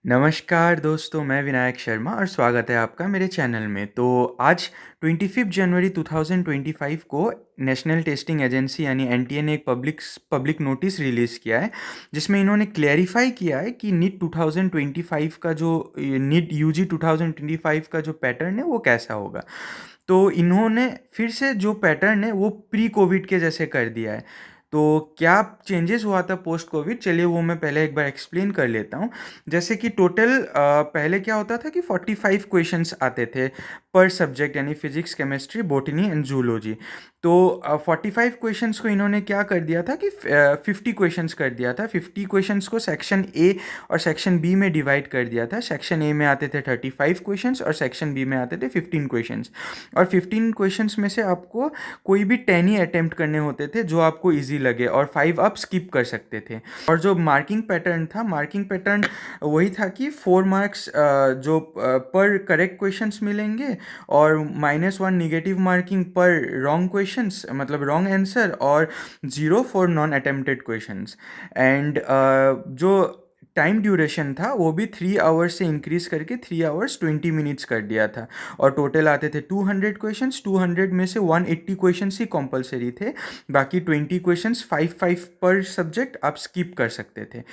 नमस्कार दोस्तों, मैं विनायक शर्मा और स्वागत है आपका मेरे चैनल में। तो आज 25 जनवरी 2025 को नेशनल टेस्टिंग एजेंसी यानी एनटीए ने एक पब्लिक नोटिस रिलीज़ किया है, जिसमें इन्होंने क्लैरिफाई किया है कि नीट 2025 का जो नीट यूजी 2025 का जो पैटर्न है वो कैसा होगा। तो इन्होंने फिर से जो पैटर्न है वो प्री कोविड के जैसे कर दिया है। तो क्या चेंजेस हुआ था पोस्ट कोविड, चलिए वो मैं पहले एक बार एक्सप्लेन कर लेता हूँ। जैसे कि टोटल पहले क्या होता था कि 45 क्वेश्चंस आते थे पर सब्जेक्ट, यानी physics, chemistry, botany and zoology. तो 45 क्वेश्चंस को इन्होंने क्या कर दिया था कि 50 क्वेश्चंस कर दिया था। 50 क्वेश्चंस को सेक्शन ए और सेक्शन बी में डिवाइड कर दिया था। सेक्शन ए में आते थे 35 क्वेश्चंस और सेक्शन बी में आते थे 15 क्वेश्चंस। और 15 क्वेश्चंस में से आपको कोई भी 10 ही अटेम्प्ट करने होते थे जो आपको ईजी लगे, और 5 आप स्किप कर सकते थे। और जो मार्किंग पैटर्न था, मार्किंग पैटर्न वही था कि 4 मार्क्स जो पर करेक्ट क्वेश्चंस मिलेंगे, और -1 निगेटिव मार्किंग पर रॉन्ग क्वेश्चंस, मतलब रॉन्ग आंसर, और 0 for non attempted questions. And जो टाइम ड्यूरेशन था वो भी 3 आवर्स से इंक्रीज करके 3 आवर्स 20 मिनट्स कर दिया था। और टोटल आते थे 200 क्वेश्चंस। 200 में से 180 क्वेश्चंस ही कंपलसरी थे, बाकी 20 क्वेश्चंस 5 पर सब्जेक्ट आप स्किप कर सकते थे।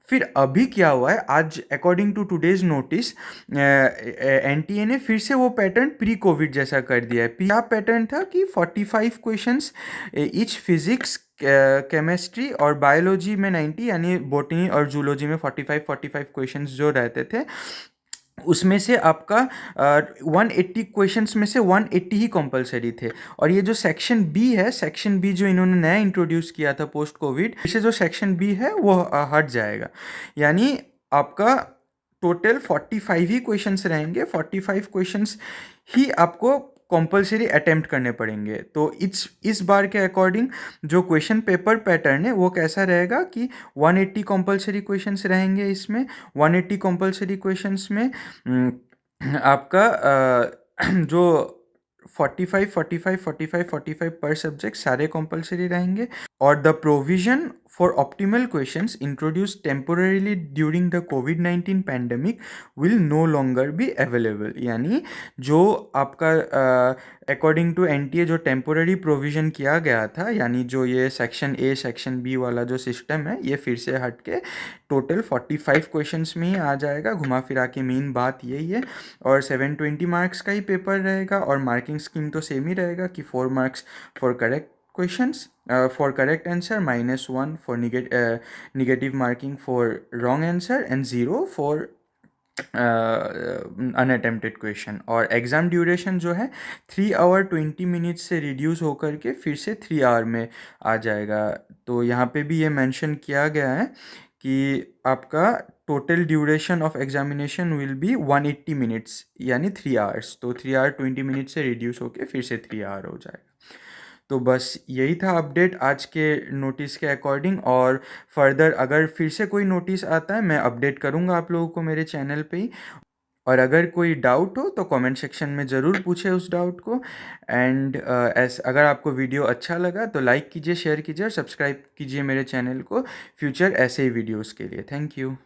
फिर अभी क्या हुआ है, आज according to today's notice NTA ने फिर से वो पैटर्न प्री कोविड जैसा कर दिया है। क्या पैटर्न था कि 45 क्वेश्चंस ईच, फिजिक्स, केमिस्ट्री और बायोलॉजी में 90, यानी बॉटनी और जूलॉजी में 45 क्वेश्चंस जो रहते थे, उसमें से आपका 180 क्वेश्चंस में से 180 ही कंपलसरी थे। और ये जो सेक्शन बी है, सेक्शन बी जो इन्होंने नया इंट्रोड्यूस किया था पोस्ट कोविड, इसे जो सेक्शन बी है वो हट जाएगा। यानी आपका टोटल 45 ही क्वेश्चंस रहेंगे। 45 क्वेश्चंस ही आपको कंपलसरी अटेम्प्ट करने पड़ेंगे। तो इस बार के अकॉर्डिंग जो क्वेश्चन पेपर पैटर्न है वो कैसा रहेगा कि 180 कंपलसरी क्वेश्चंस रहेंगे इसमें। 180 कंपलसरी क्वेश्चंस में आपका जो 45 पर सब्जेक्ट सारे कंपलसरी रहेंगे। और the provision for optimal questions introduced temporarily during the कोविड-19 pandemic will no longer be available. यानी जो आपका अकॉर्डिंग टू एनटीए जो टेम्पोररी प्रोविज़न किया गया था, यानी जो ये सेक्शन ए सेक्शन बी वाला जो सिस्टम है, ये फिर से हट के टोटल 45 क्वेश्चंस में ही आ जाएगा। घुमा फिरा के मेन बात यही है। और 720 मार्क्स का ही पेपर रहेगा, और मार्किंग स्कीम तो सेम ही रहेगा कि 4 marks for correct questions, for correct answer, -1 for negative marking for wrong answer, and 0 for unattempted question. और एग्ज़ाम ड्यूरेशन जो है 3 आवर 20 मिनट्स से रिड्यूस होकर के फिर से 3 आवर में आ जाएगा। तो यहाँ पे भी ये मेंशन किया गया है कि आपका total duration of examination will be 180 minutes, यानी 3 आवर्स। तो 3 आवर 20 मिनट्स से रिड्यूस होकर फिर से 3 आवर हो जाएगा। तो बस यही था अपडेट आज के नोटिस के अकॉर्डिंग। और फर्दर अगर फिर से कोई नोटिस आता है मैं अपडेट करूँगा आप लोगों को मेरे चैनल पे ही। और अगर कोई डाउट हो तो कमेंट सेक्शन में ज़रूर पूछे उस डाउट को। एंड अगर आपको वीडियो अच्छा लगा तो लाइक कीजिए, शेयर कीजिए और सब्सक्राइब कीजिए मेरे चैनल को फ्यूचर ऐसे ही वीडियोज़ के लिए। Thank you.